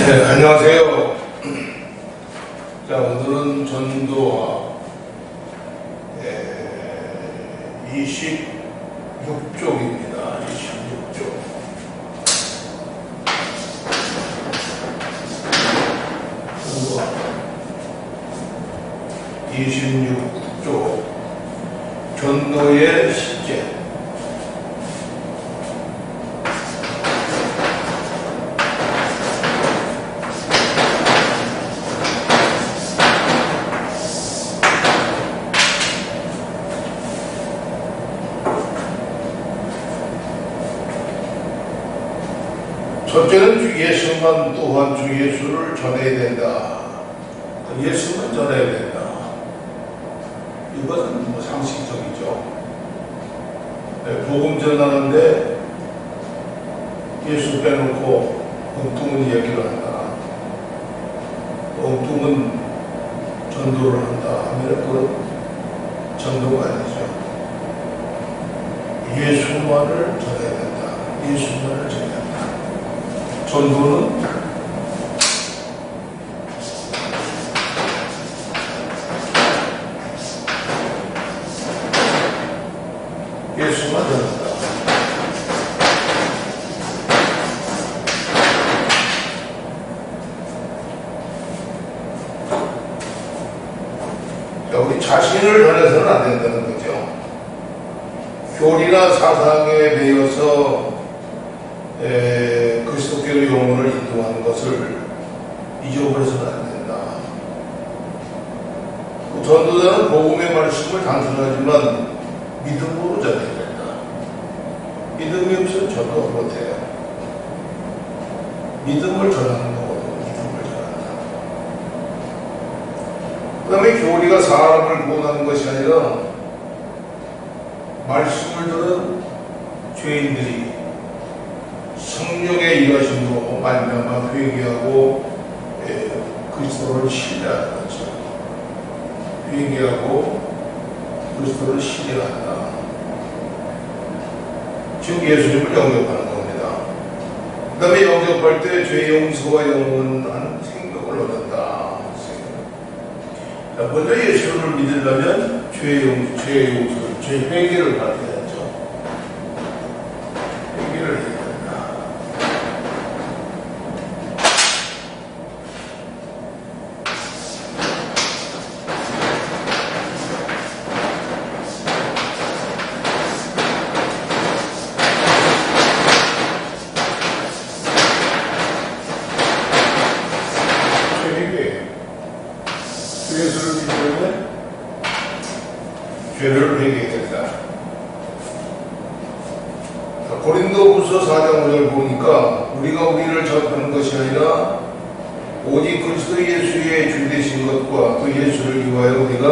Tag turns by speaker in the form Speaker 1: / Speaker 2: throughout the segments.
Speaker 1: 네, 안녕하세요. 자, 오늘은 전도와 26쪽입니다. 26쪽. 전도와 26쪽. 전도의 실제. 첫째는 주 예수만 또한 주 예수를 전해야 된다. 예수만 전해야 된다. 이것은 상식적이죠. 네, 복음 전하는데 예수 빼놓고 엉뚱한 얘기를 한다. 엉뚱한 전도를 한다 하면 그건 전도가 아니죠. 예수만을 전해야 된다. 예수만을 전해야 된다. 전도는 예수만 전한다. 자, 우리 자신을 전해서는 안 된다는 거죠. 교리나 사상에 매여서 그리스도교의 영혼을 인도하는 것을 잊어버려서는 안 된다. 전도자는 복음의 말씀을 단순하지만 믿음으로 전해야 된다. 믿음이 없으면 전도 못해요. 믿음을 전하는 거거든요. 믿음을 전한다. 그 다음에 교리가 사람을 구원하는 것이 아니라 말씀을 들은 죄인들이 성령의 일하심으로 말미암아 회개하고 그리스도를 신뢰하는 거죠. 회개하고 그리스도를 신뢰한다. 즉 예수님을 영접하는 겁니다. 그 다음에 영접할 때 죄 용서와 영원한 생명을 얻는다. 먼저 예수를 믿으려면 죄 용서, 죄 회개를 받아야죠. 회개를 해야 된다. 예수를 믿으면 죄를 회개해야 된다. 고린도후서 4장 5절 보니까 우리가 우리를 전하는 것이 아니라 오직 그리스도 예수의 주 되신 것과 그 예수를 위하여 우리가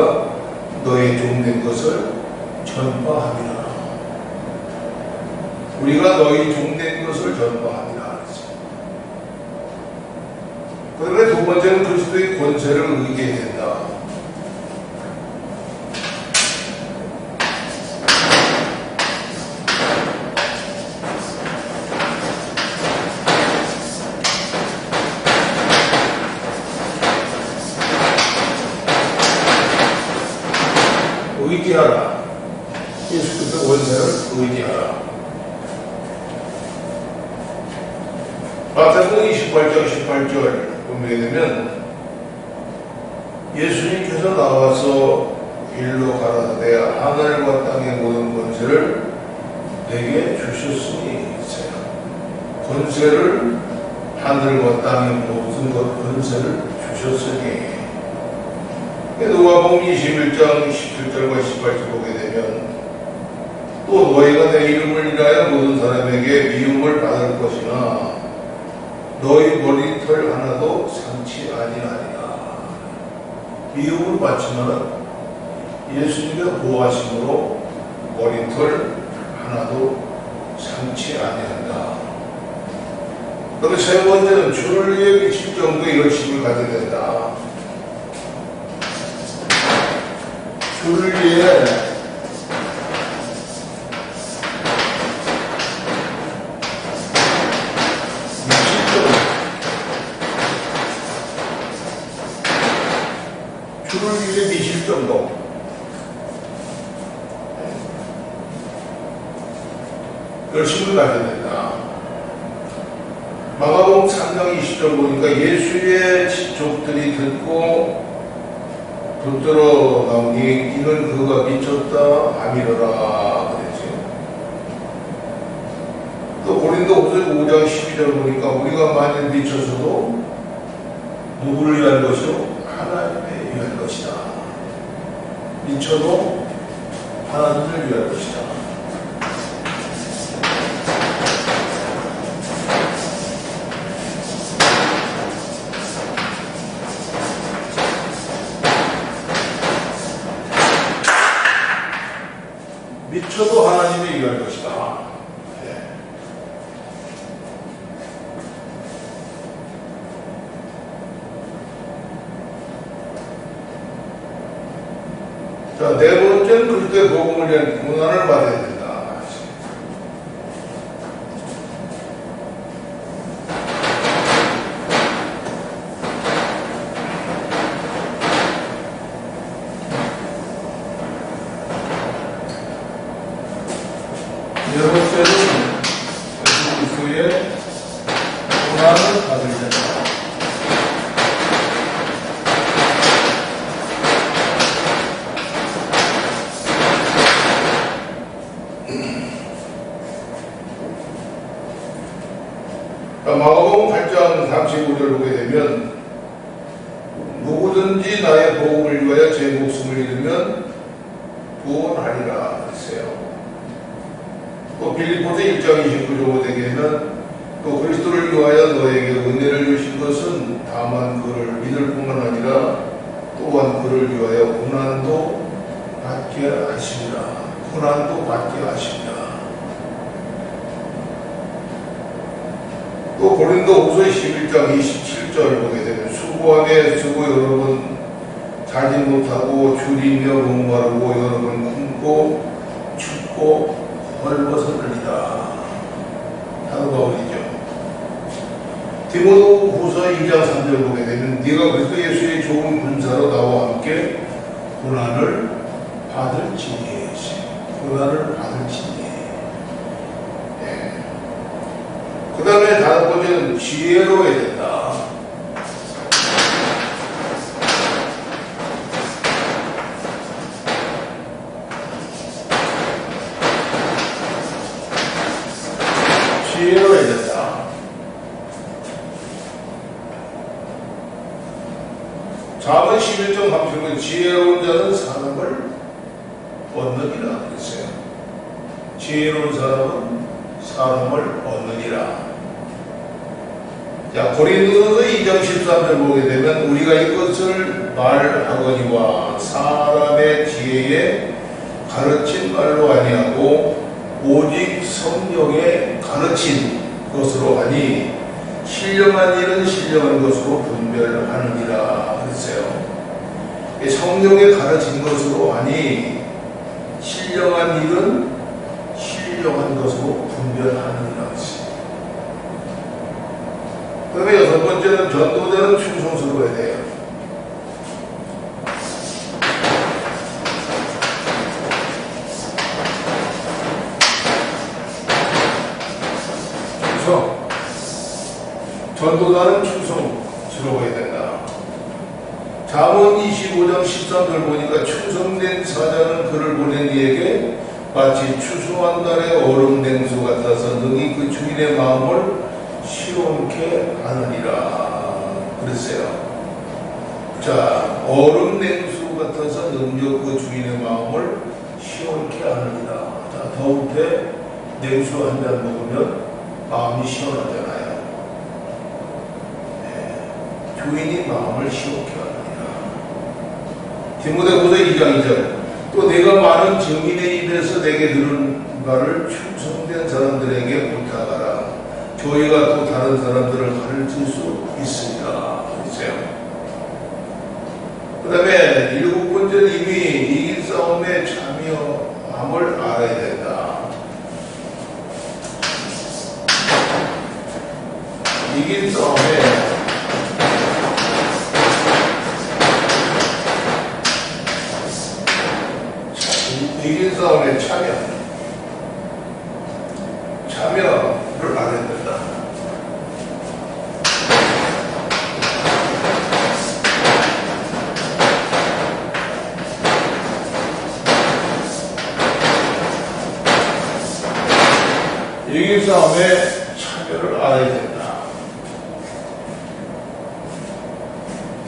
Speaker 1: 너의 종된 것을 전파함이라. 우리가 너희 종된 것을 전파함이라. 그다음에 두 번째는 그리스도의 권세를 의지해야 된다. 의지하라. 예수 그리스도의 권세를 의지하라. 마태복음 28장 18절 보게 되면 예수님께서 나와서 일로 가라사대 하늘과 땅의 모든 권세를 내게 주셨으니 권세를 하늘과 땅의 모든 권세를 주셨으니. 누가복음 21장 17절과 18절 보게 되면 또 너희가 내 이름을 인하여 모든 사람에게 미움을 받을 것이나 너희 머리털 하나도 상치 아니하리라. 미움을 받지만 예수님의 보호하심으로 머리털 하나도 상치 아니한다. 그다음에 세 번째는 주를 위해 미칠 정도의 열심을 가져야 된다. 주를 위해 주를 위해 미칠 정도. 열심을 가져야 된다. 마가복음 3장 20절 보니까 예수의 친족들이 듣고 붙들어 나오니 이는 그가 미쳤다 아미러라 그랬죠. 또 고린도후서 5장 12절 보니까 우리가 만일 미쳐서도 누구를 위한 것이요? 하나님을 위한 것이다. 미쳐도 하나님을 위한 것이다. 미쳐도 하나님을 위한 것이다. 네. 자, 네 번째는 그리스도의 복음을 위한 고난을 받아야 된다. 네 번째는 그리스도의 고난을 받아야 된다. 마가복음 8장 35절 보게 되면 누구든지 나의 복음을 위하여 제 목숨을 잃으면 구원하리라 했어요. 또 빌립보서 1장 29절 보게 되면 또 그리스도를 위하여 너에게 은혜를 주신 것은 다만 그를 믿을 뿐만 아니라 또한 그를 위하여 고난도 받게 하시리라. 고난도 받게 하시리라. 또 고린도후서 11장 27절 보게 되면 수고하게 수고 여러 번 자지 못하고 줄이며 목마르고 여러 번 굶고 춥고 헐벗어들리다. 하루바울이죠. 디모데후서 2장 3절 보게 되면 네가 그리스도 예수의 좋은 군사로 나와 함께 고난을 받을지니 고난을 받을지니. 그 다음에 다른 번째는 지혜로워야 된다. 지혜로워야 된다. 잠언 11장 30은 지혜로운 자는 사람을 얻느니라 그랬어요. 지혜로운 사람은 사람을 얻느니라. 자, 고린도서 2장 13절 보게 되면 우리가 이것을 말하거니와 사람의 지혜에 가르친 말로 아니하고 오직 성령에 가르친 것으로 하니 신령한 일은 신령한 것으로 분별하느니라 그랬어요. 성령에 가르친 것으로 하니 신령한 일은 신령한 것으로 분별하느니라 그랬어요. 그 다음에 여섯 번째는 전도자는 충성스러워야 돼요. 전도자는 충성스러워야 된다. 잠언 25장 13절 보니까 충성된 사자는 그를 보낸 이에게 마치 추수한 달의 얼음 냉수 같아서 능히 그 주인의 마음을 시원케 하느니라 그랬어요. 자, 얼음 냉수 같아서 능력 그 주인의 마음을 시원케 하느니라. 자, 더울 때 냉수 한 잔 먹으면 마음이 시원하잖아요. 네. 주인이 마음을 시원케 하느니라. 디모데후서 2장 2절 또 내가 많은 증인의 입에서 내게 들은 말을 충성된 사람들에게 부탁하라. 저희가 또 다른 사람들을 가르칠 수 있으니까. 그랬어요. 그 다음에 일곱 번째는 이미 이긴 싸움에 참여함을 알아야 된다. 이긴 싸움에 싸움에 참여를 안 해야 된다.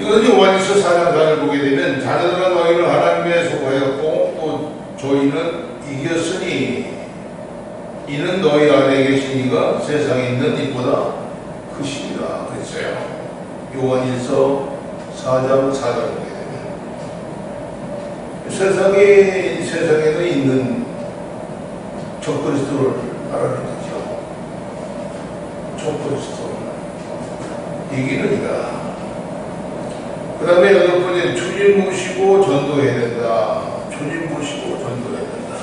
Speaker 1: 이거는 요한일서 4장 4절 보게 되면 자녀들아 너희는 하나님에 속하였고 또 저희는 이겼으니 이는 너희 안에 계신 이가 세상에 있는 이보다 크시니라 그랬어요. 요한일서 4장 4절 보게 되면 세상에는 있는 적그리스도를 말하는 거죠. 적그리스도를 이기는 이가. 그 다음에 여덟 번째 주님 모시고 전도해야 된다. 주님 모시고 전도해야 된다.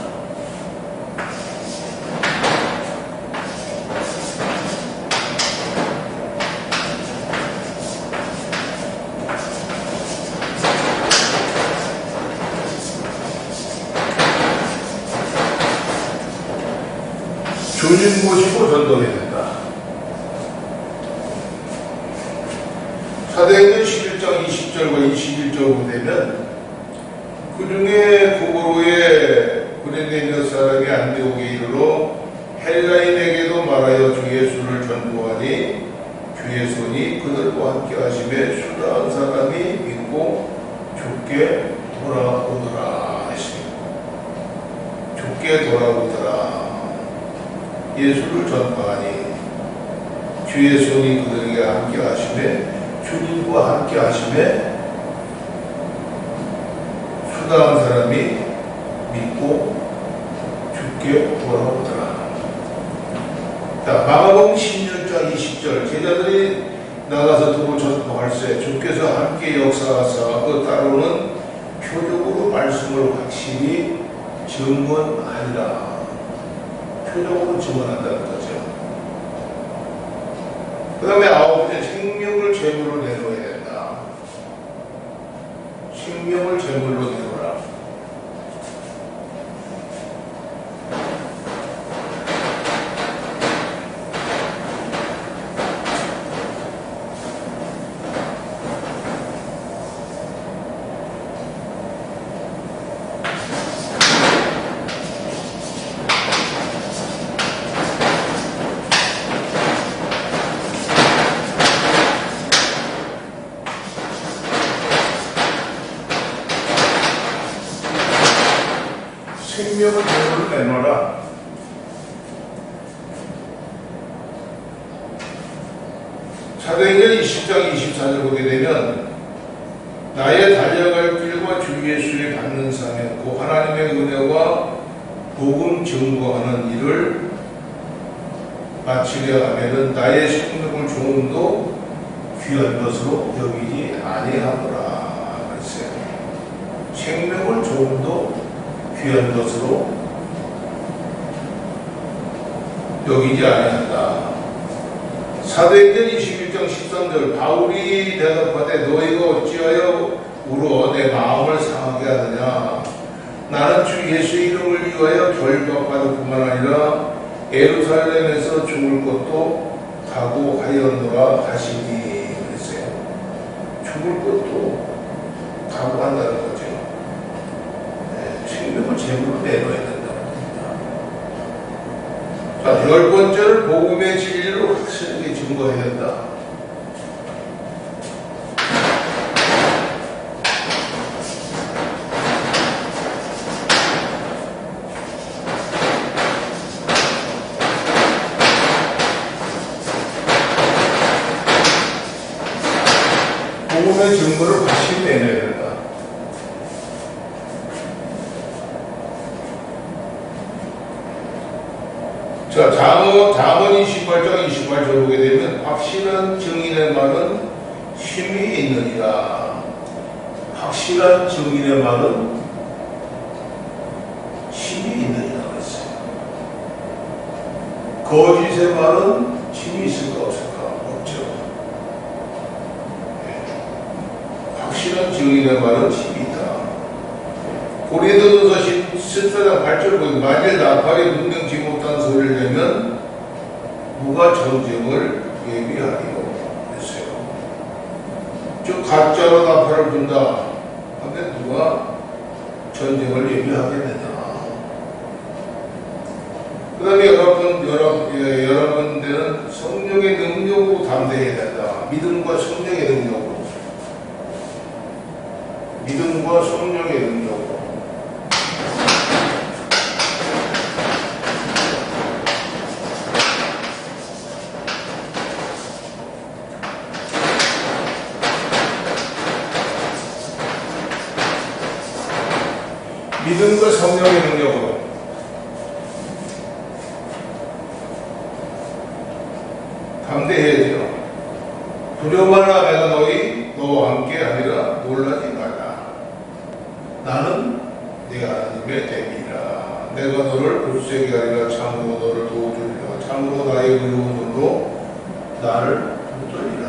Speaker 1: 주님 모시고 전도해야 된다. 사도행전 11장 20절과 21절 보면 그 중에 고고로의 고린도에 있는 사람이 안디옥에 이르러 헬라인에게도 말하여 주 예수를 전도하니 주의 손이 그들과 함께 하심에 수다한 사람이 믿고 죽게 돌아오더라 하시니 죽게 돌아오더라. 예수를 전파하니 주의 손이 그들에게 함께 하심에 주님과 함께 하심에 수다한 사람이 믿고 죽게 돌아오더라. 자, 마가복음 16장 20절 제자들이 나가서 두고 전파할세 주께서 함께 역사하사 그 따르는 표적으로 말씀을 확실히 증언하리라. 표적으로 증언한다는 거죠. 그 다음에 아홉 번째 생명을 제물로 내놓아야 된다. 생명을 제물로 내놓으라. 생명을 제물로 내놓아라. 사도행전 20장 24절 보게 되면 나의 달려갈 길과 주 예수의 받는 사명 곧 하나님의 은혜와 복음 증거하는 일을 마치려 하면은 나의 생명을 조금도 귀한 것으로 여기지 아니하노라 그랬어요. 생명을 조금도 귀한 것으로 여기지 아니한다. 사도행전 21장 13절 바울이 대답하되 너희가 어찌하여 울어 내 마음을 상하게 하느냐. 나는 주 예수의 이름을 위하여 결박받을 뿐만 아니라 예루살렘에서 죽을 것도 각오하였노라 하시니 그랬어요. 죽을 것도 각오한다는 거죠. 생명을 제물로 내놓아야 된다고 합니다. 자, 열 번째를 복음의 진리로 확실하게 증거해야 된다. 복음의 증거를 확실히 내놔야 된다. 자, 잠언 28장 28절 보게 되면 확실한 증인의 말은 힘이 있느니라. 확실한 증인의 말은 힘이 있느니라 그랬어요. 거짓의 말은 힘이 있을까 없을까? 없죠. 확실한 증인의 말은 힘이 있다. 고린도전서 14장 8절 보면 만일 나팔이 분명치 못한 소리를 내면 누가 전쟁을 예비하리요 했어요. 즉 가짜로 나팔을 분다 하면 누가 전쟁을 예비하겠느냐. 그 다음에 여러분들은 성령의 능력으로 담대해야 된다. 믿음과 성령의 능력으로. 믿음과 성령의 능력으로. 믿음과 성령의 능력으로. 담대해야죠. 두려워하나 내가 너와 함께 하리라. 놀라지 말라. 나는 네가 하나님의 대비라. 내가 너를 굳세게 하리라. 참으로 너를 도와주리라. 참으로 나의 의로운 눈으로 나를 붙들리라.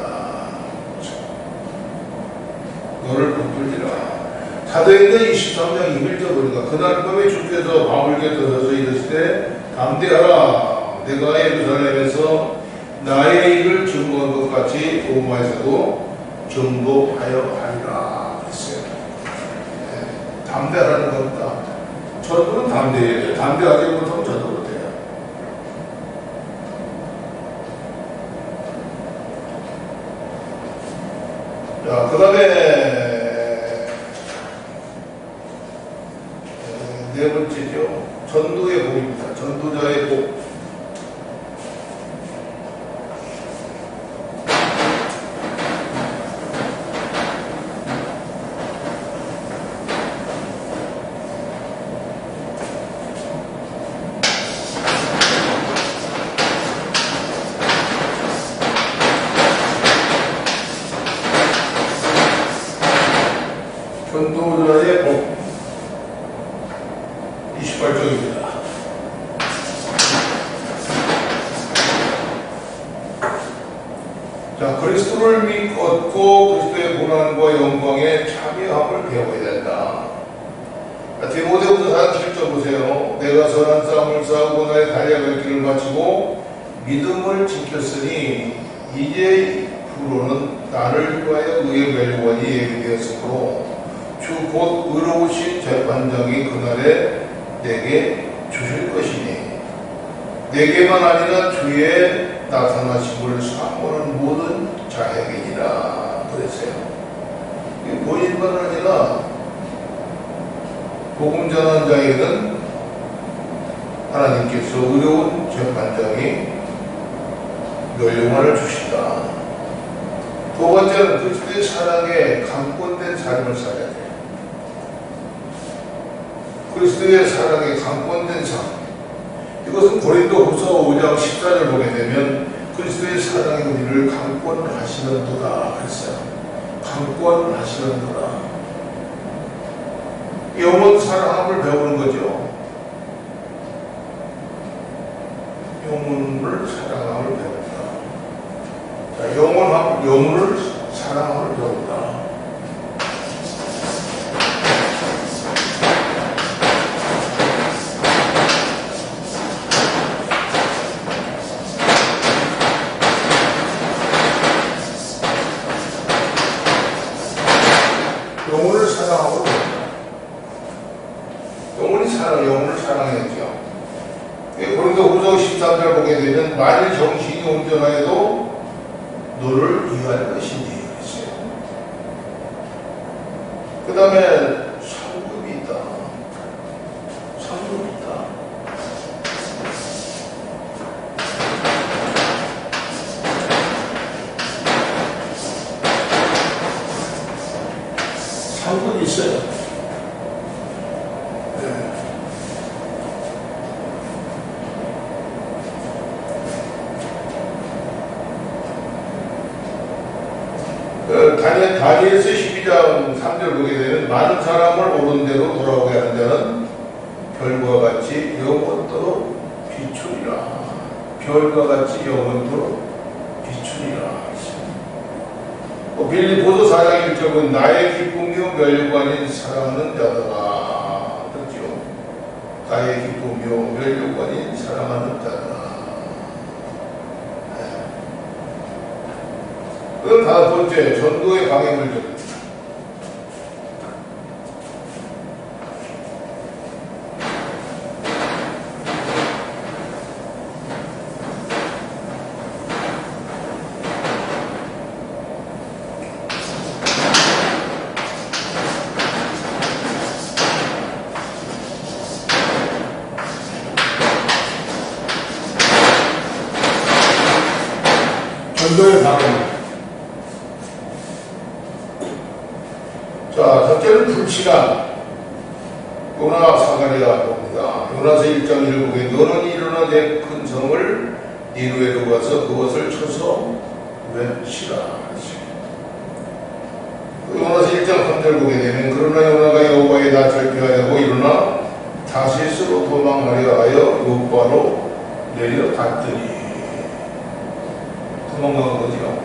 Speaker 1: 너를 붙들리라. 사도행전 23장 1절 보니까 그날 밤에 주께서 바울 곁에 서서 이르시되 담대하라. 내가 예루살렘에서 나의 일을 증거한 것 같이 로마에서도 증거하여 하리라 했어요. 네, 담대하라는 겁니다. 저들은 담대해요. 담대하지 못하면 저도 못해요. 자, 그 다음에 네 번째죠. 전도의 복입니다. 전도자의 복. 전도자의 복. 28쪽입니다. 자, 그리스도를 믿고 그리스도의 고난과 영광에 참여함을 배워야 된다. 디모데후서 4장 7절 보세요. 내가 선한 싸움을 싸우고 나의 달려갈 길을 마치고 믿음을 지켰으니 이제 후로는 나를 위하여 의의 멸류관이 예비되었으므로 주 곧 의로우신 재판장이 그날에 내게 주실 것이니 내게만 아니라 주의 나타나심을 사모하는 모든 자에게니라 그랬어요. 본인만 아니라 복음 전하는 자에게는 하나님께서 의로운 재판장이 멸류관을 주신다. 두 번째는 그리스도의 사랑에 강권된 삶을 살아야 돼요. 그리스도의 사랑에 강권된 삶. 이것은 고린도후서 5장 14절 보게 되면 그리스도의 사랑이 우리를 강권하시는도다 했어요. 강권하시는도다. 영원 사랑함을 배우는 거죠. 영혼을 사랑함을 배운다. 자, 영혼을 사랑함을 배운다. 영혼을 사랑하고 영혼을 사랑해야죠. 고린도후서 13절 보게 되면 만일 정신이 온전하여도 너를 위할 것이니 그랬어요. 그 다음에 상급이 있다. 상급이 있다. 상급이 있어요. 다니엘서 12장 3절 보게 되면 많은 사람을 옳은 대로 돌아오게 하는 자는 별과 같이 영원토록 비추리라. 별과 같이 영원토록 비추리라. 빌립보서 4장 1절은 나의 기쁨이요 멸류관인 사랑하는 자들아. 그렇죠? 나의 기쁨이요 멸류관인 사랑하는 자들아. 그럼 다섯 번째, 전도의 방해물들. 자, 첫째는 불신앙. 요나 사가랴 봅니다. 요나서 1장 1절에 너는 일어나 내 큰 성을 니느웨로 가서 그것을 쳐서 외치라. 요나서 1장 3절 보게 되면 그러나 요나가 여호와의 낯을 피하려고 일어나 다시스로 도망하려 하여 요바로 내려갔더니 도망간 거죠.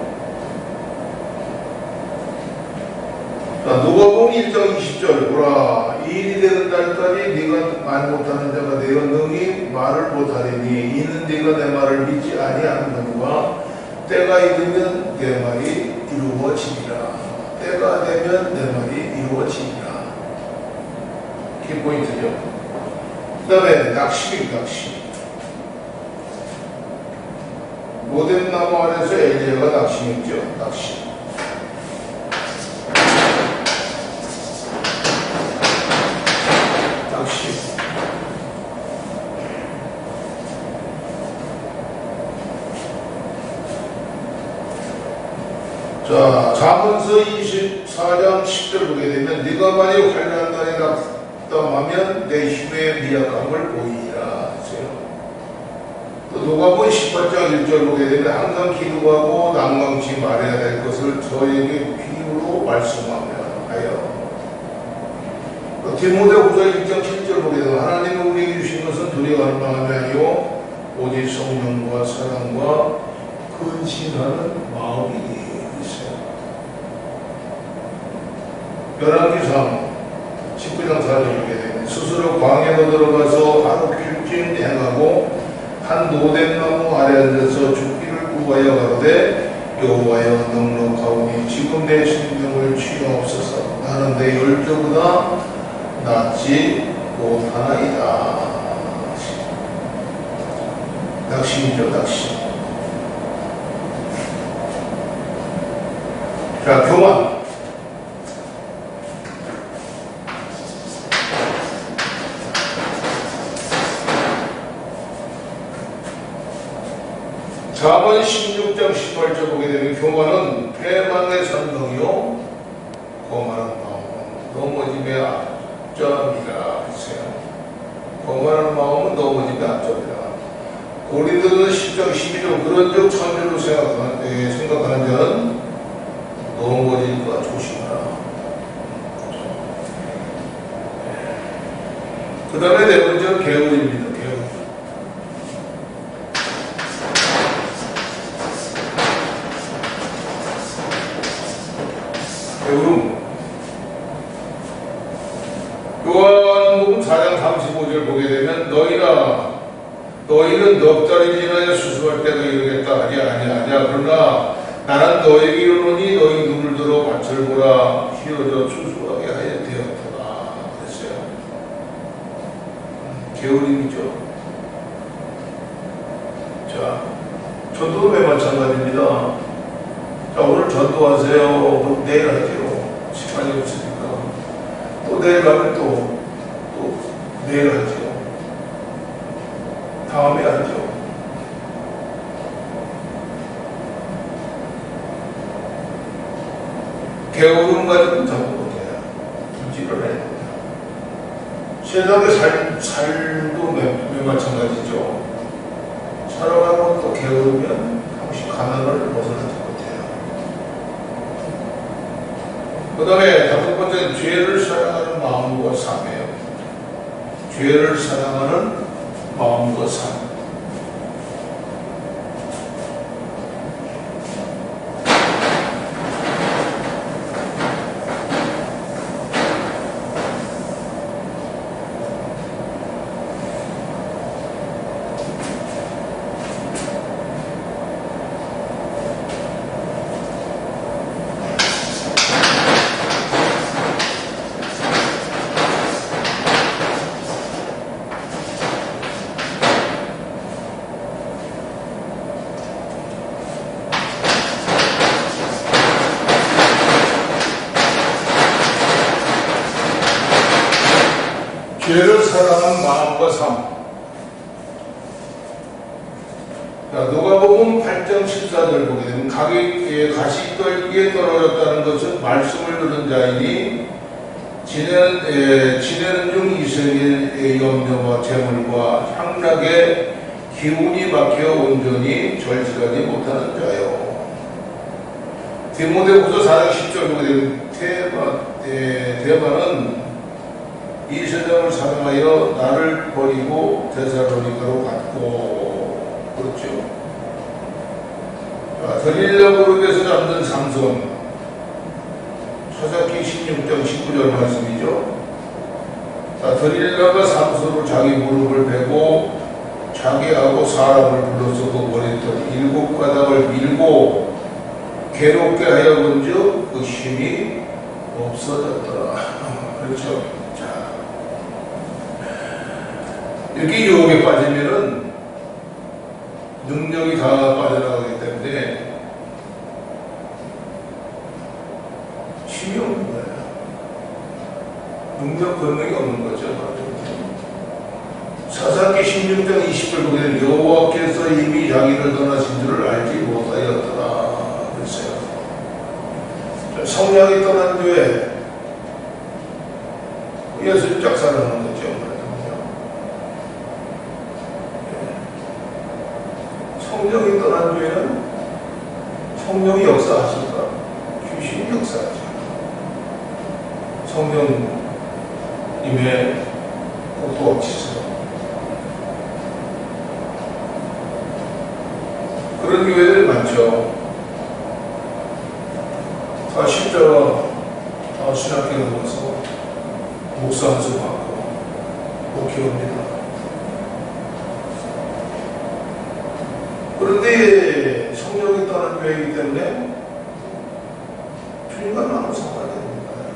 Speaker 1: 자, 누가복음 1장 20절 보라 이 일이 되는 날까지 네가 말 못하는 자가 되어 능히 말을 못하리니 이는 네가 내 말을 믿지 아니하는가 때가 이르면 내 말이 이루어지리라. 때가 되면 내 말이 이루어지리라. 이게 포인트죠. 그 다음에 낙심입니다. 낙심. 모든 나무 안에서 엘리야가 낙심했죠. 낙심. 자, 잠언서 24장 10절 보게 되면 네가 만약 환난 날에 낙담하면 내 힘의 미약함을 보이리라. 또 누가복음 18장 1절 보게 되면 항상 기도하고 낭망치 말해야 될 것을 저에게 비유로 말씀하며 하여. 또 디모데후서 1장 7절 보게 되면 하나님은 우리에게 주신 것은 두려워할 만함이 아니요 오직 성령과 사랑과 근신하는 마음이니. 열왕기상 19장 4절 보게 되면 스스로 광야로 들어가서 하루 길진 행하고 한 노된 나무 아래 앉아서 죽기를 구하여 가로되 여호와여 넉넉하오니 지금 내 생명을 취하옵소서. 나는 내 열조보다 낫지 못하나이다. 낙심이죠. 낙심. 자, 교만. 잠언 16장 18절 보게 되면 교만은 패망의 선동이요 거만한 마음은 넘어짐의 앞점이라 했어요. 거만한 마음은 넘어짐의 앞점이라. 고린도전서 10장 12절 그런즉 천재로 생각하는 자는 넘어질까 조심하라. 그 다음에 네 번째는 게으름입니다. 게으름. 요한복음 4장 35절 보게 되면 너희는 넉 달이 지나야 수수할 때가 이르겠다 하지 아니하냐. 그러나 나는 너에게 이르노니 너희 눈을 들어 밭을 보라 휘어져 수수하게 하여 되었도다. 그랬어요. 게으름이죠. 자, 전도도 마찬가지입니다. 자, 오늘 전도하세요. 내일 할게요. 시간이 없으니까. 또 내일 가면 또 내일 하죠. 다음에 하죠. 게으름 가지고 전도 못해요. 부지런해야 돼요. 세상의 살도 마찬가지죠. 살아가고 또 게으르면 혹시 가난을 벗어나지 못해요. 그 다음에 다섯 번째는 죄를 사랑하는 마음과 삶이에요. 죄를 사랑하는 마음과 삶. 죄를 사랑하는 마음과 삶. 자, 누가복음 8장 14절 보게 되면 가시떨기에 떨어졌다는 것은 말씀을 들은 자이니 지내는 중 이스라엘의 염려와 재물과 향락에 기운이 막혀 온전히 절실하지 못하는 자요. 디모데후서 4장 10절 보게 되면 대만은 이 세상을 사랑하여 나를 버리고 데살로니가로 갔고, 그렇죠. 들릴라 그룹에서 잡는 삼손, 사사기 16장 19절 말씀이죠. 들릴라가 삼손으로 자기 무릎을 베고 자기하고 사람을 불러서 그 머리털 7가닥을 밀고 괴롭게 하여본즉 그 힘이 없어졌더라. 그렇죠. 자, 이렇게 유혹에 빠지면은 능력이 다 빠져나가기 때문에 힘이 없는 거예요. 능력 권능이 없는 거죠. 사사기 16장 20절 보게 되면 여호와께서 이미 자기를 떠나신 줄을 알지 못하였더라. 그랬어요. 성령이 떠난 뒤에 예수를 짝사랑하는 거죠. 성령이 떠난 뒤에는 성령이 역사하실까? 귀신이 역사하죠. 성령님의 도치서 그런 교회들 많죠. 다 십자가 신학교 넘어서 목사 한수 받고 목회합니다. 그런데 성령이 떠난 교회이기 때문에 주님과 아무 상관이 없는 거예요.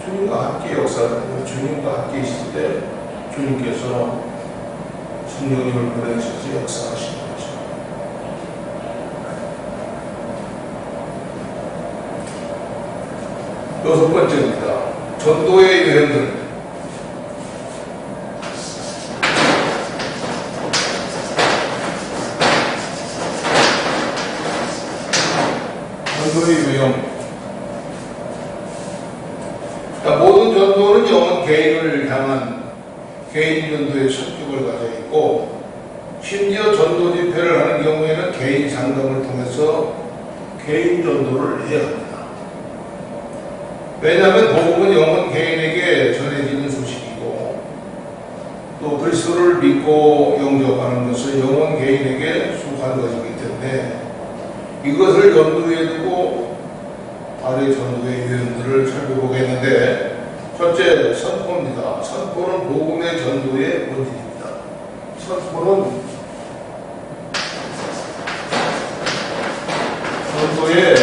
Speaker 1: 주님과 함께 역사하는, 주님과 함께 있을 때 주님께서 성령님을 보내주셔서 역사하시는 거죠. 여섯 번째입니다. 전도의 유형들. 전도의 유형. 모든 전도는 영원 개인을 향한 개인 전도의 성격을 가져 있고, 심지어 전도 집회를 하는 경우에는 개인 상담을 통해서 개인 전도를 해야 합니다. 왜냐하면 복음은 영혼 개인에게 전해지는 소식이고, 또 그리스도를 믿고 영접하는 것은 영혼 개인에게 속한 것이기 때문에 이것을 염두에 두고 아래 전도의 유형들을 살펴보겠는데, 첫째, 선포입니다. 선포는 복음의 전도의 본질입니다. 선포는 전도의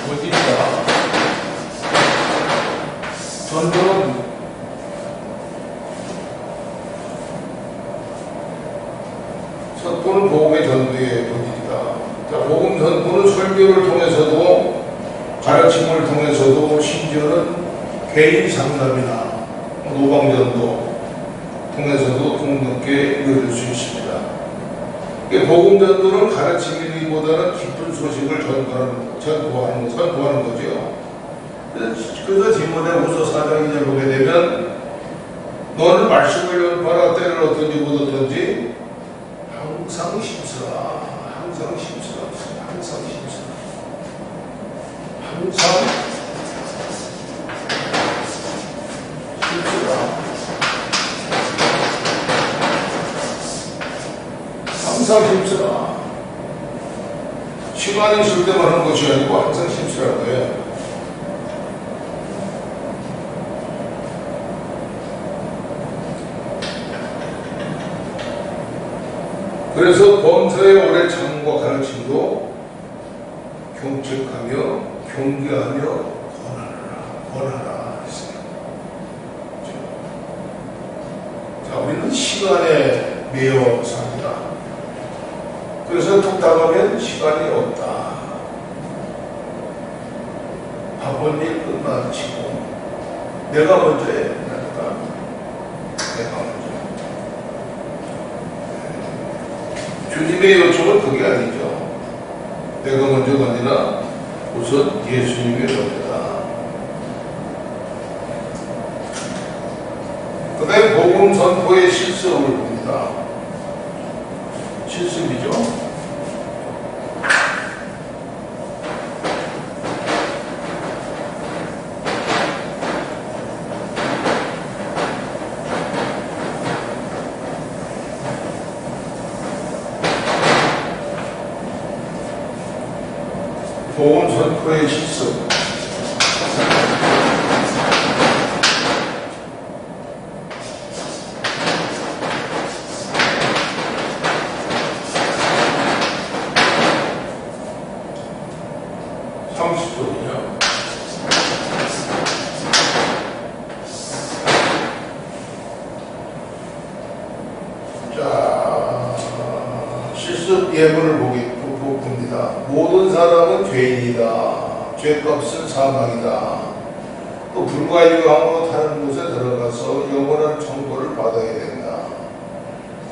Speaker 1: 본질이다. 전도는 선포는 복음의 전도의 본질이다. 자, 복음 선포는 설교를 통해서도 가르침을 통해서도 심지어는 개인 상담이나 노방전도 통해서도 폭넓게 이루어질 수 있습니다. 복음 전도는 가르치기보다는 깊은 소식을 선포하는 거죠. 그래서 디모데후서 4장 2절 보게 되면 너는 말씀을 연파하라 때를 어떤지 못 어떤지 항상 힘쓰라. 항상 힘쓰라. 항상 힘쓰라. 항상 힘쓰라. 항상 힘쓰라. 시간이 있을 때만 하는 것이 아니고 항상 힘쓰라는 거예요. 그래서 범사의 오래 참과 가르침도 경책하며 경계하며 권하라 했어요. 자, 우리는 시간에 매여 삽니다. 그래서 답답하면 시간이 없다. 바쁜 일 끝마치고 내가 먼저 해야 된다니까. 내가 먼저. 주님의 요청은 그게 아니죠. 내가 먼저가 아니라 우선 예수님이 먼저다. 그 다음에 복음 선포의 실습을 봅니다. 실습이죠. 복음 선포의 실습. 예문을 봅니다. 모든 사람은 죄인이다. 죄값은 사망이다. 또 불과 유황으로 타는 곳에 들어가서 영원한 천국을 받아야 된다.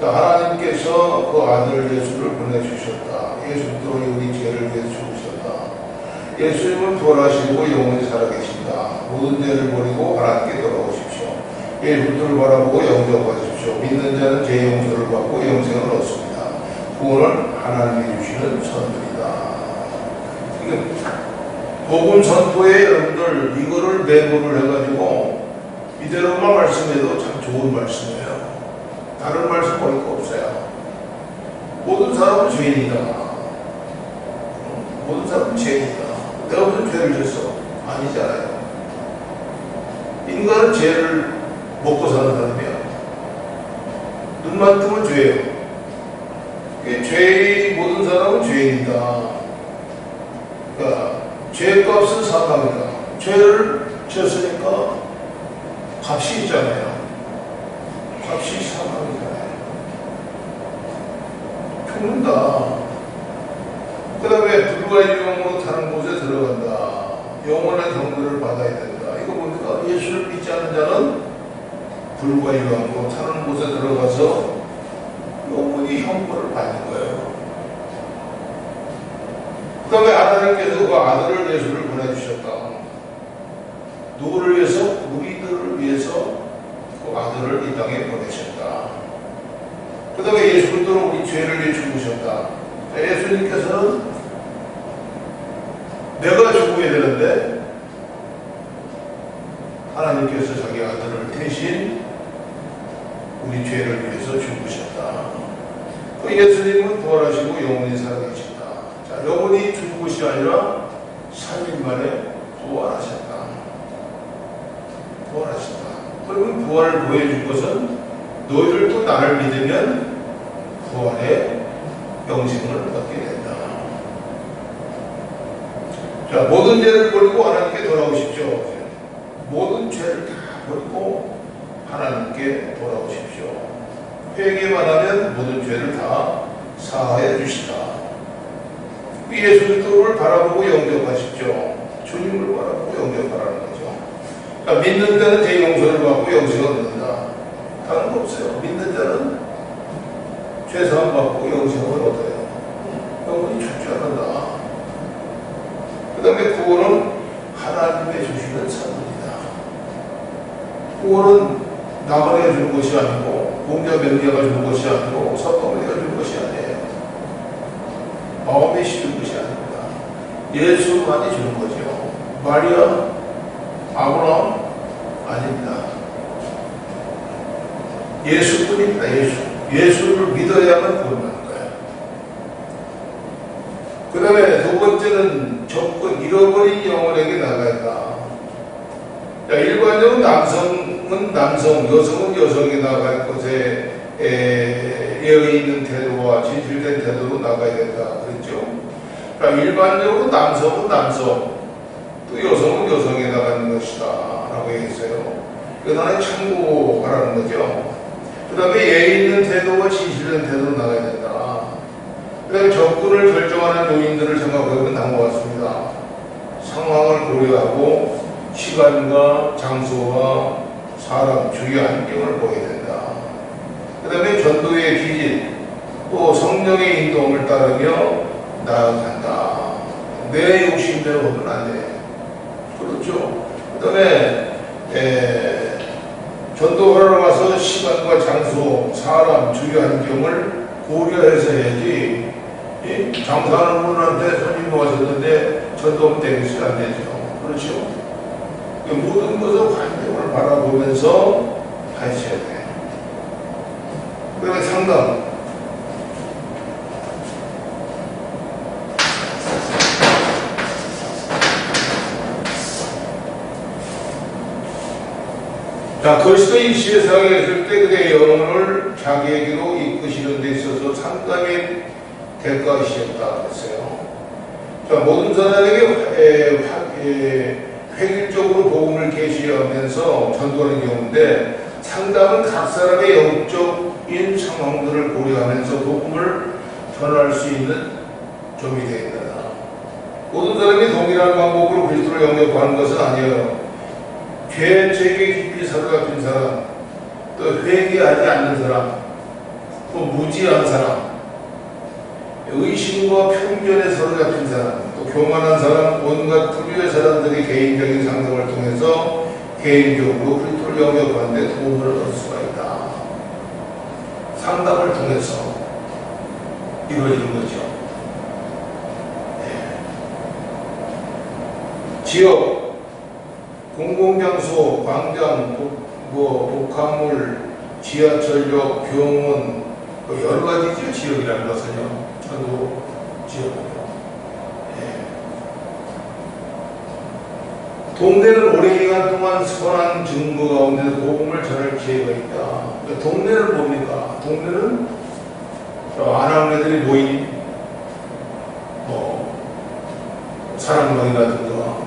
Speaker 1: 하나님께서 그 아들 예수를 보내주셨다. 예수도 우리 죄를 위해 죽으셨다. 예수님은 부활하시고 영원히 살아계신다. 모든 죄를 버리고 하나님께 돌아오십시오. 예수를 바라보고 영접하십시오. 믿는 자는 죄 용서를 받고 영생을 얻습니다. 구원은 하나님이 주시는 선물이다. 복음 선포에 여러분들 이거를 내보를 해가지고 이대로만 말씀해도 참 좋은 말씀이에요. 다른 말씀 버릴 거 없어요. 모든 사람은 죄인이다. 모든 사람은 죄인이다. 내가 무슨 죄를 졌어? 아니잖아요. 인간은 죄를 먹고 사는 사람이야. 눈만 뜨면 죄예요. 죄의 모든 사람은 죄인이다. 그러니까 죄값은 사망이다. 죄를 지었으니까 값이 있잖아요. 값이 사망이잖아요. 죽는다. 그 다음에 불과 유황으로 타는 곳에 들어간다. 영원한 경배를 받아야 된다. 이거 뭡니까? 예수를 믿지 않는 자는 불과 유황으로 타는 곳에 들어가서 영원히 형벌을 받는 거예요. 그 다음에 하나님께서 그 아들을 예수를 보내주셨다. 누구를 위해서? 우리들을 위해서 그 아들을 이 땅에 보내셨다. 그 다음에 예수 그리스도로 우리 죄를 위해 죽으셨다. 예수님께서는 내가 죽어야 되는데 하나님께서 자기 아들을 대신 우리 죄를 위해서 죽으셨다. 예수님은 부활하시고 영원히 살아계신다. 자, 영원히 죽은 것이 아니라 3일 만에 부활하셨다. 부활하셨다. 그러면 부활을 보여줄 것은 너희들도 나를 믿으면 부활의 영생을 얻게 된다. 자, 모든 죄를 버리고 하나님께 돌아오십시오. 모든 죄를 다 버리고 하나님께 돌아오십시오. 회개만 하면 모든 죄를 다 사하여 주시다. 예수 그리스도를 바라보고 영접하십시오. 주님을 바라보고 영접하라는 거죠. 그러니까 믿는 자는 죄 용서를 받고 영생을 얻는다. 다른 거 없어요. 믿는 자는 죄 사함 받고 영생을 얻어요. 영원히 죽지 않는다. 그 다음에 구원은 하나님의 주시는 선물이다. 구원은 나가 주는 것이 아니고 공자 명리가 주는 것이 아니고 석가모니가 주는 것이 아니에요. 마음에 씌우는 것이 아닙니다. 예수만이 주는 거죠. 마리아, 아브라함 아닙니다. 예수뿐입니다. 예수를 믿어야만 구원하는 거예요. 그 다음에 두 번째는 조건, 잃어버린 영혼에게 나가야. 일반적으로 남성은 남성, 여성은 여성이 나갈 것에 예의 있는 태도와 진실된 태도로 나가야 된다. 그랬죠? 그러니까 일반적으로 남성은 남성, 또 여성은 여성에 나가는 것이다. 라고 얘기했어요. 이건 하나의 참고하라는 거죠. 그 다음에 예의 있는 태도와 진실된 태도로 나가야 된다. 그 다음에 접근을 결정하는 요인들을 생각해보면 다음과 같습니다. 상황을 고려하고 시간과 장소와 사람, 주위 환경을 보여야 된다. 그 다음에 전도의 기질, 또 성령의 인도함을 따르며 나아간다. 내 욕심대로 하면 안 돼. 그렇죠? 그 다음에 전도하러 가서 시간과 장소, 사람, 주요 환경을 고려해서 해야지. 장사하는 분한테 손님 모았었는데 전도하면 되겠어요? 안 되죠. 그렇죠? 모든 것을 환경을 바라보면서 하셔야 돼. 그다음에 상담. 자, 그리스도인 시대사에 있을 때 그의 영혼을 자기에게로 이끄시는 데 있어서 상담의 대가이셨다 했어요. 자, 모든 사람에게 획일적으로 복음을 계시하면서 전도하는 경우인데 상담은 각 사람의 영적인 상황들을 고려하면서 복음을 전할 수 있는 점이 되어 있다. 모든 사람이 동일한 방법으로 그리스도를 영접하는 것은 아니에요. 죄책에 깊이 사로잡힌 사람, 또 회개하지 않는 사람, 또 무지한 사람, 의심과 편견에 사로잡힌 사람, 또 교만한 사람, 온갖 부류의 사람들이 개인적인 상담을 통해서 개인적으로 그리스도를 영접하는 데 도움을 얻을 수가 있다. 상담을 통해서 이루어지는 거죠. 네. 지역, 공공장소, 광장, 복합물, 지하철역, 병원, 여러 가지죠. 지역이라는 것은요. 저도 지역이요. 동네는 오랜 기간 동안 선한 증거 가운데 복음을 전할 기회가 있다. 그러니까 동네는 뭡니까? 동네는 아낙네들이 모인 사랑방이라든가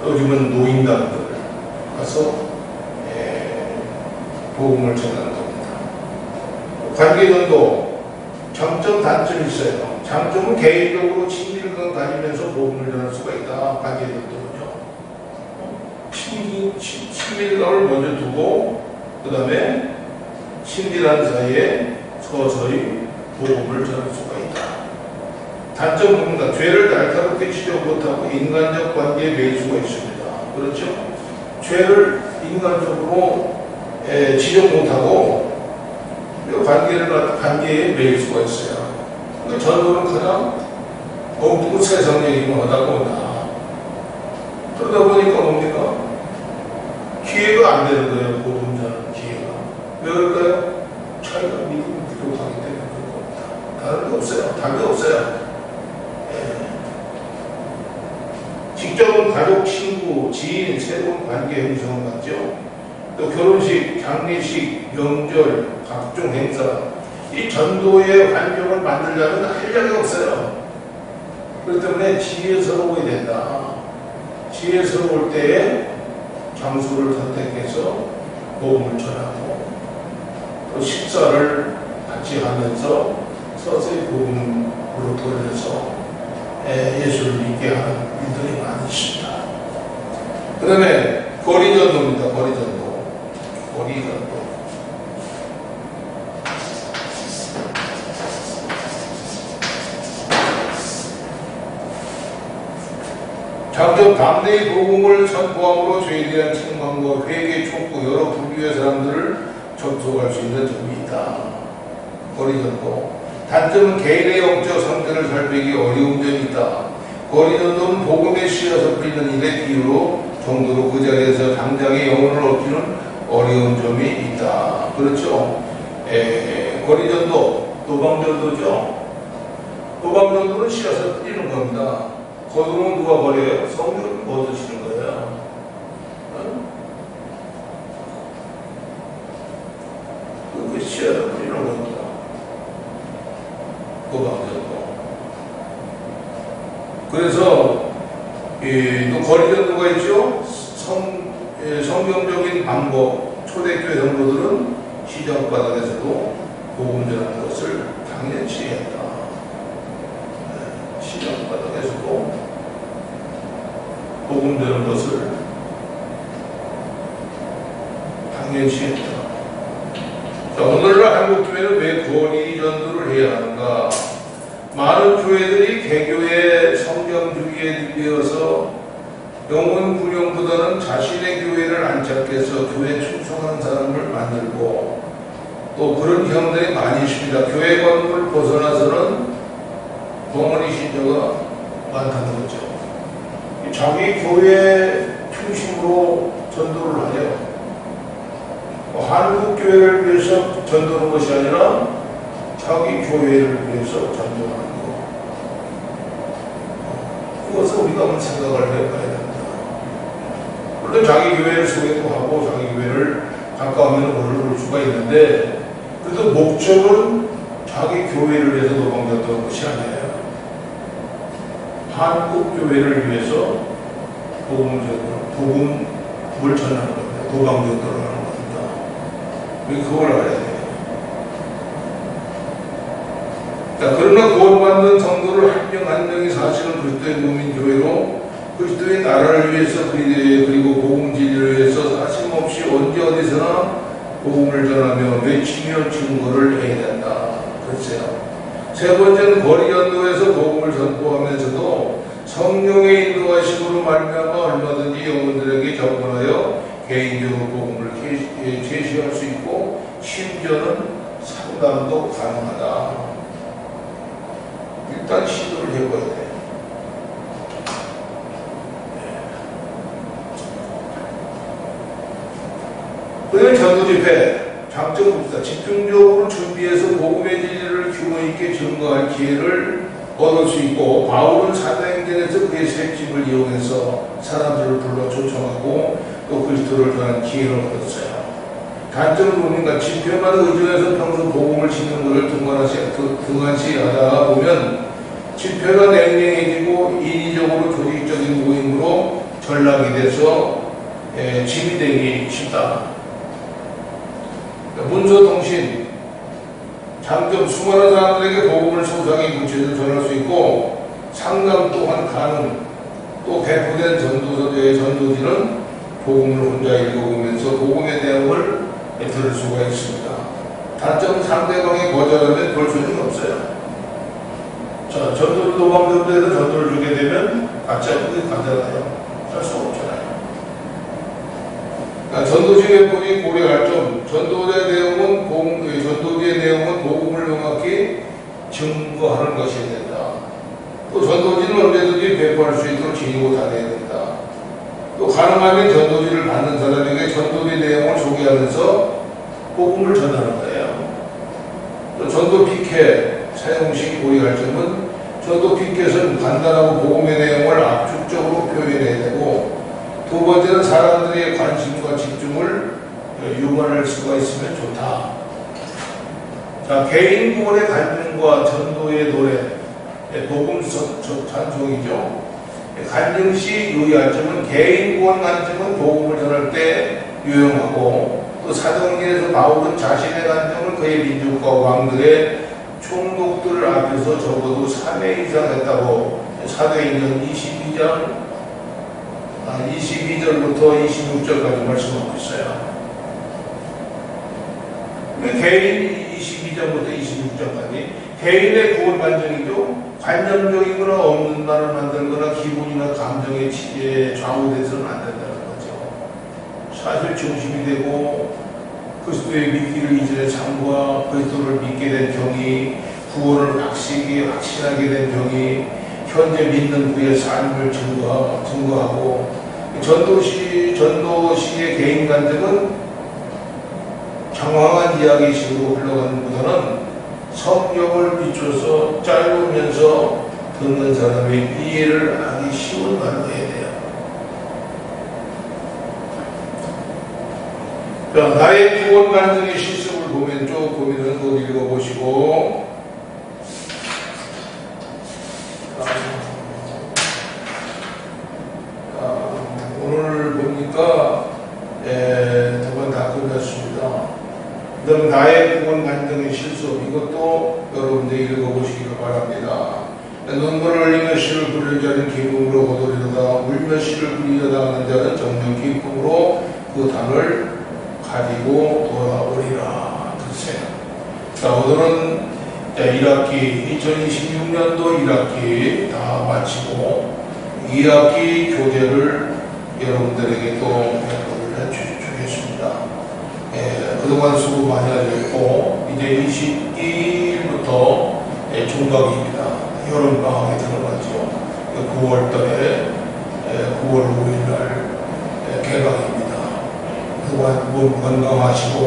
Speaker 1: 요즘은 노인단들 가서 복음을 전하는 겁니다. 관계전도 장점, 단점이 있어요. 장점은 개인적으로 친밀감 가지면서 복음을 전할 수가 있다. 관계전도는요. 친밀감을 먼저 두고 그 다음에 친밀한 사이에 서서히 복음을 전할 수가 있다. 단점은 뭡니까? 죄를 날카롭게 지적 못하고 인간적 관계에 매일 수가 있습니다. 그렇죠? 죄를 인간적으로 지적 못하고 관계에 매일 수가 있어요. 전도는 가장 엉뚱한 세상적이기만 하다 보다. 그러다 보니까 뭡니까? 기회가 안 되는 거예요. 복음 전하는 기회가. 왜 그럴까요? 자기가 믿음이 부족하기 때문에 그런 겁니다. 다른 게 없어요. 답이 없어요. 직접은 가족, 친구, 지인, 새로운 관계 형성을 갖죠. 또 결혼식, 장례식, 명절, 각종 행사, 이 전도의 환경을 만들려면 한량이 없어요. 그렇기 때문에 지혜스러워야 된다. 지혜스러울 때에 장소를 선택해서 복음을 전하고 또 식사를 같이 하면서 서서히 복음으로 돌려서 예수를 믿게 하는 일들이 많이 있습니다. 그 다음에 거리전도입니다. 거리전도. 장점, 담대히 복음을 선포함으로 죄에 대한 책망과 회개 촉구, 여러 불교의 사람들을 접촉할 수 있는 점이 있다. 거리전도. 단점은 개인의 영적 상태를 살피기 어려운 점이 있다. 거리전도는 복음의 씨앗을 뿌리는 일의 비유로 정도로 그 자리에서 당장의 영혼을 얻기는 어려운 점이 있다. 그렇죠? 거리전도, 도방전도죠. 도방전도는 씨앗을 뿌리는 겁니다. 거두면 누가 버려요? 성령을 거두시는 거예요. 그 씨앗을 뿌리는 겁니다. 도방전도. 그래서 거리전도가 있죠. 성경적인 방법, 초대교회 성도들은 시장 바닥에서도 복음 전하는 것을 당연시 했다. 시장 바닥에서도 복음 전하는 것을 당연시 했다. 자, 오늘날 한국교회는 왜 거리 전도를 해야 하는가? 많은 교회들이 개교의 성경주의에 들려서 영혼 구령보다는 자신의 교회를 안착해서 교회 충성하는 사람을 만들고 또 그런 경우들이 많이 있습니다. 교회 건물을 벗어나서는 덩어리 신자가 많다는 거죠. 자기 교회 중심으로 전도를 하죠. 한국 교회를 위해서 전도하는 것이 아니라 자기 교회를 위해서 전도하는 것. 그것을 우리가 한번 생각을 해봐야 됩니다. 물론 자기 교회를 소개도 하고 자기 교회를 가까우면 올라올 수가 있는데 그래도 목적은 자기 교회를 위해서 도망쳤던 것이 아니에요. 한국 교회를 위해서 복음을 전하는 겁니다. 도망전도를 하는 겁니다. 우리 그걸 알아야 돼요. 그러나 구원받는 성도를 한 명 한 명이 사실은 그리스도의 몸인 교회로 그리스도의 나라를 위해서 그리고 복음 진리를 위해서 사심없이 언제 어디서나 복음을 전하며 외치며 증거를 해야 된다. 그렇죠. 세 번째는 거리 전도에서 복음을 선포하면서도 성령의 인도하심으로 말미암아 얼마든지 영혼들에게 접근하여 개인적으로 복음을 제시할 수 있고 심지어는 상담도 가능하다. 일단 시도를 해봐야 돼요. 그다음에 전도 집회 장점 봅시다. 집중적으로 준비해서 복음의 진리를 규모 있게 증거할 기회를 얻을 수 있고 바울은 사도행전에서 그의 셋집을 이용해서 사람들을 불러 초청하고 또 그리스도를 전하는 기회를 얻었어요. 단점은 뭡니까? 집회만 의존해서 평소 복음을 짓는 것을 등한시 하다 보면 집회가 냉랭해지고 인위적으로 조직적인 모임으로 전락이 돼서 짐이 되기 쉽다. 문서통신 장점 수많은 사람들에게 복음을 소상히 구체적으로 전할 수 있고 상담 또한 가능. 또 배포된 전도서의 전도지는 복음을 혼자 읽어보면서 복음의 내용을 들을 수가 있습니다. 단점은 상대방이 거절하면 볼 수는 없어요. 자, 전도를 도망전도에서 전도를 주게 되면 같이 한번 가잖아요. 할 수 없잖아요. 전도지의 법이 고려할 점, 전도지의 내용은 복음을 명확히 증거하는 것이 된다. 또 전도지는 언제든지 배포할 수 있도록 지니고 다녀야 된다. 또 가능하면 전도지를 받는 사람에게 전도지 내용을 소개하면서 복음을 전하는 거예요. 또 전도 피켓 사용식 고려할 점은 전도 피켓은 간단하고 복음의 내용을 압축적으로 표현해야 되고 두 번째는 사람들의 관심과 집중을 유발할 수가 있으면 좋다. 자, 개인 구원의 간증과 전도의 노래, 복음 찬송이죠. 간증 시 유의할 점은 개인 구원 간증은 복음을 전할 때 유용하고 또 사도행전에서 바울은 자신의 간증을 그의 민족과 왕들의 총독들을 앞에서 적어도 3회 이상 했다고 사도행전 22절부터 26절까지 말씀하고 있어요. 개인 22절부터 26절까지 개인의 구원 간증이죠. 관념적이거나 없는 말을 만들거나 기분이나 감정에 좌우돼서는 안 된다는 거죠. 사실 중심이 되고 그리스도의 믿기를 이전에 참과 그리스도를 믿게 된 경이 구원을 확신하게 된 경이 현재 믿는 그의 삶을 증거하고 전도시의 개인 간증은 장황한 이야기식으로 흘러가는 것보다는 성경을 비춰서 짧으면서 듣는 사람의 이해를 하기 쉬운 말로 해야 돼요. 나의 구원 간증의 실습을 보면 쭉 보면은 그 읽어보시고 오늘 보니까 두 번 다 끝났습니다. 그 다음 나의 구원 간증의 실습 이것도 여러분들이 읽어보시기를 바랍니다. 눈물을 흘리며 씨를 부리는 자는 기쁨으로 거두리로다 울며 씨를 부리려다 하는 자는 정녕 기쁨으로 그 당을 가지고 돌아오리라. 글쎄요. 자, 오늘은 1학기 2026년도 1학기 다 마치고 2학기 교재를 여러분들에게 또 배포를 해주겠습니다. 그동안 수고 많이 하셨고 이제 22일부터 종강입니다. 여름방학에 들어가죠. 9월달에 9월 5일날 개강입니다. 그동안 몸 건강하시고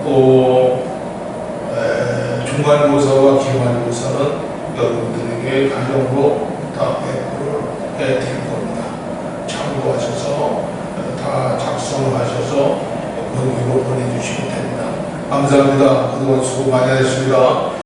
Speaker 1: 또 중간고사와 기말고사는 여러분들에게 가정으로 다 배포를 해드릴 겁니다. 참고하셔서 다 작성하셔서 번호로 보내주시면 됩니다. 감사합니다. 그동안 수고 많이 하셨습니다.